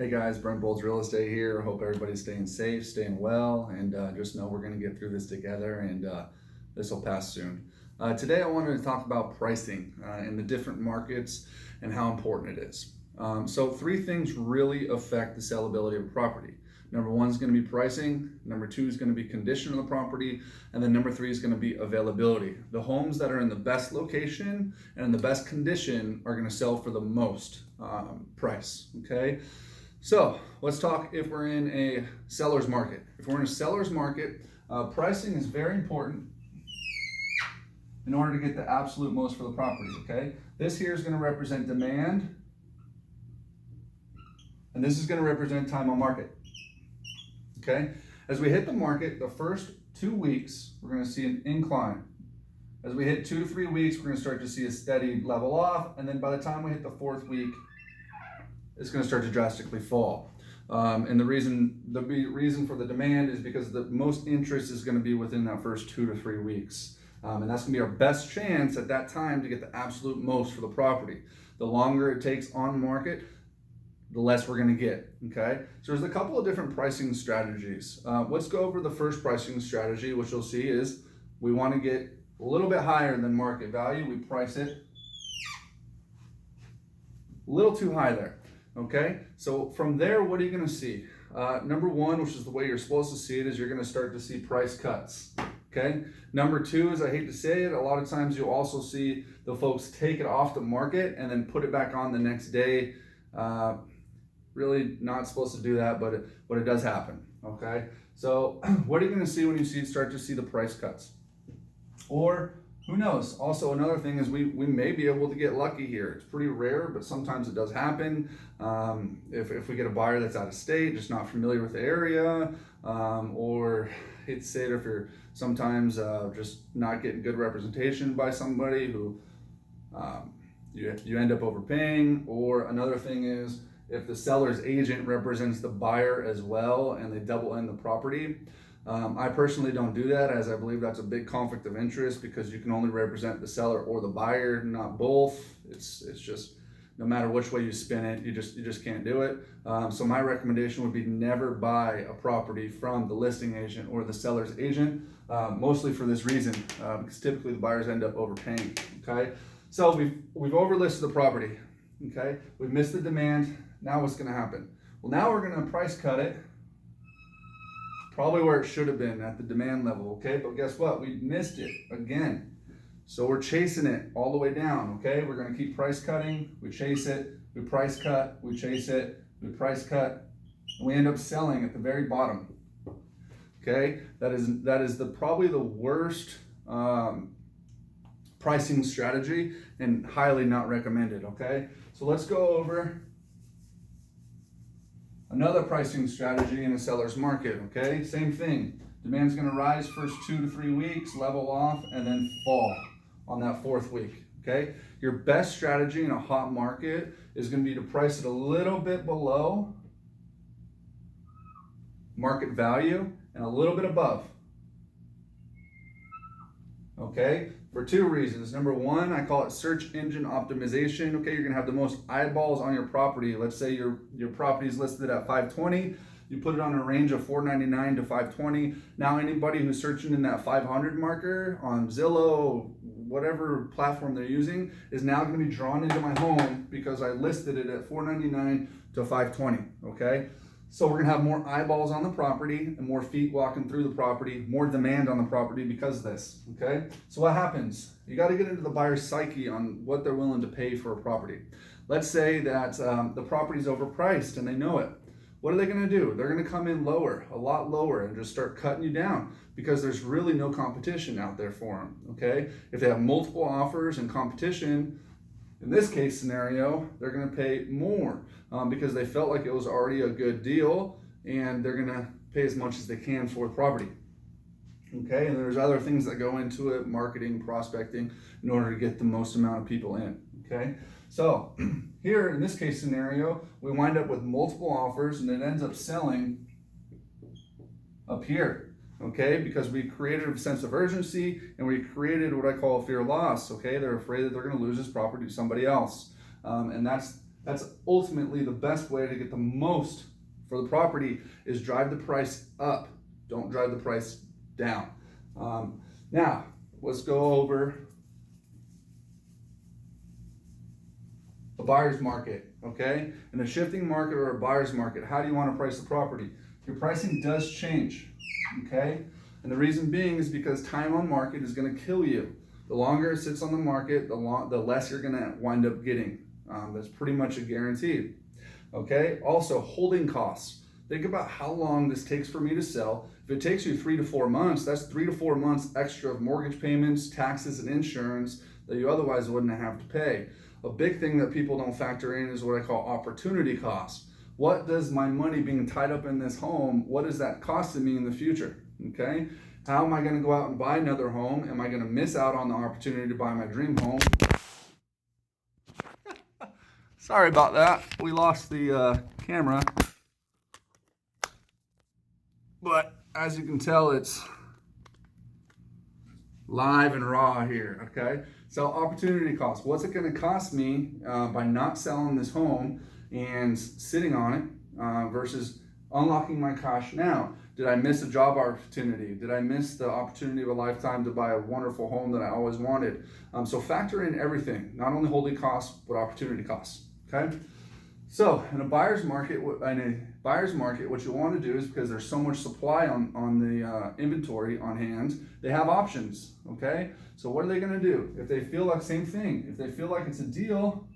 Hey guys, Brent Bolts Real Estate here. Hope everybody's staying safe, staying well, and just know we're going to get through this together and this will pass soon. Today I wanted to talk about pricing in the different markets and how important it is. So three things really affect the sellability of a property. Number one is going to be pricing, number two is going to be condition of the property, and then number three is going to be availability. The homes that are in the best location and in the best condition are going to sell for the most price, okay? So let's talk if we're in a seller's market. If we're in a seller's market, pricing is very important in order to get the absolute most for the property, okay? This here is going to represent demand, and this is going to represent time on market, okay? As we hit the market, the first 2 weeks, we're going to see an incline. As we hit 2 to 3 weeks, we're going to start to see a steady level off, and then by the time we hit the fourth week, it's going to start to drastically fall. And the reason for the demand is because the most interest is going to be within that first 2 to 3 weeks. And that's going to be our best chance at that time to get the absolute most for the property. The longer it takes on market, the less we're going to get, okay? So there's a couple of different pricing strategies. Let's go over the first pricing strategy, which you'll see is we want to get a little bit higher than market value. We price it a little too high there. Okay, so from there, what are you going to see? Number one, which is the way you're supposed to see it, is you're going to start to see price cuts. Okay, number two is, I hate to say it, a lot of times you'll also see the folks take it off the market and then put it back on the next day. Really not supposed to do that, but it does happen. Okay, so what are you going to see when you start to see the price cuts? Or who knows? Also, another thing is we may be able to get lucky here. It's pretty rare, but sometimes it does happen. If we get a buyer that's out of state, just not familiar with the area, or hate to say it, if you're sometimes just not getting good representation by somebody who you end up overpaying. Or another thing is if the seller's agent represents the buyer as well and they double in the property. I personally don't do that, as I believe that's a big conflict of interest because you can only represent the seller or the buyer, not both. It's just no matter which way you spin it, you just can't do it. So my recommendation would be never buy a property from the listing agent or the seller's agent, mostly for this reason, because typically the buyers end up overpaying. Okay, so we've overlisted the property. Okay, we've missed the demand. Now what's going to happen? Well, now we're going to price cut it. Probably where it should have been at the demand level, okay? But guess what? We missed it again. So we're chasing it all the way down, okay? We're gonna keep price cutting, we chase it, we price cut, we chase it, we price cut, and we end up selling at the very bottom, okay? That is probably the worst pricing strategy and highly not recommended, okay? So let's go over another pricing strategy in a seller's market, okay? Same thing. Demand's gonna rise first 2 to 3 weeks, level off, and then fall on that fourth week, okay? Your best strategy in a hot market is gonna be to price it a little bit below market value and a little bit above, okay? For two reasons. Number one, I call it search engine optimization. Okay, you're gonna have the most eyeballs on your property. Let's say your property is listed at 520. You put it on a range of 499 to 520. Now anybody who's searching in that 500 marker on Zillow, whatever platform they're using, is now gonna be drawn into my home because I listed it at 499 to 520, okay? So we're gonna have more eyeballs on the property and more feet walking through the property, more demand on the property because of this, okay? So what happens? You gotta get into the buyer's psyche on what they're willing to pay for a property. Let's say that the property's overpriced and they know it. What are they gonna do? They're gonna come in lower, a lot lower, and just start cutting you down because there's really no competition out there for them, okay? If they have multiple offers and competition, in this case scenario, they're gonna pay more because they felt like it was already a good deal and they're gonna pay as much as they can for the property. Okay, and there's other things that go into it, marketing, prospecting, in order to get the most amount of people in, okay? So here in this case scenario, we wind up with multiple offers and it ends up selling up here. Okay, because we created a sense of urgency and we created what I call a fear of loss. Okay, they're afraid that they're going to lose this property to somebody else, and that's That's ultimately the best way to get the most for the property is drive the price up. Don't drive the price down. Now, let's go over a buyer's market, okay? In a shifting market or a buyer's market, how do you want to price the property? Your pricing does change, okay? And the reason being is because time on market is going to kill you. The longer it sits on the market, the less you're going to wind up getting. That's pretty much a guarantee, okay? Also, holding costs. Think about how long this takes for me to sell. If it takes you 3 to 4 months, that's 3 to 4 months extra of mortgage payments, taxes, and insurance that you otherwise wouldn't have to pay. A big thing that people don't factor in is what I call opportunity costs. What does my money being tied up in this home, what is that costing me in the future, okay? How am I gonna go out and buy another home? Am I gonna miss out on the opportunity to buy my dream home? Sorry about that, we lost the camera. But as you can tell, it's live and raw here, okay? So opportunity cost. What's it gonna cost me by not selling this home and sitting on it versus unlocking my cash now? Did I miss a job opportunity? Did I miss the opportunity of a lifetime to buy a wonderful home that I always wanted? So factor in everything, not only holding costs, but opportunity costs, okay? So in a buyer's market, what you want to do is, because there's so much supply on the inventory on hand, they have options, okay? So what are they going to do? If they feel like, same thing, if they feel like it's a deal,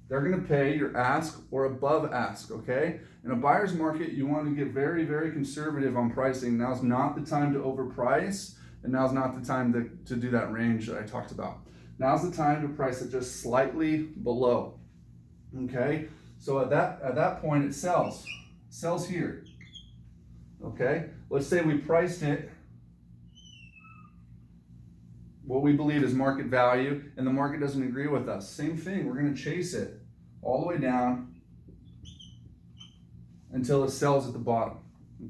they're going to pay your ask or above ask, okay? In a buyer's market, you want to get very, very conservative on pricing. Now's not the time to overprice, and now's not the time to do that range that I talked about. Now's the time to price it just slightly below. Okay, so at that point it sells here. Okay, let's say we priced it what we believe is market value, and the market doesn't agree with us. Same thing, we're going to chase it all the way down until it sells at the bottom.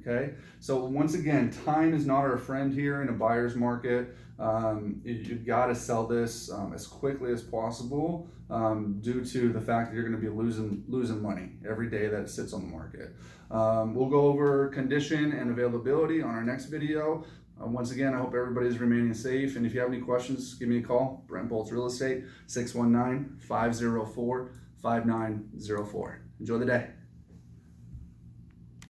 Okay, so once again, time is not our friend here in a buyer's market. You've got to sell this as quickly as possible due to the fact that you're going to be losing money every day that it sits on the market. We'll go over condition and availability on our next video. Once again, I hope everybody's remaining safe, and if you have any questions, give me a call. Brent Bolts Real Estate, 619-504-5904. Enjoy the day.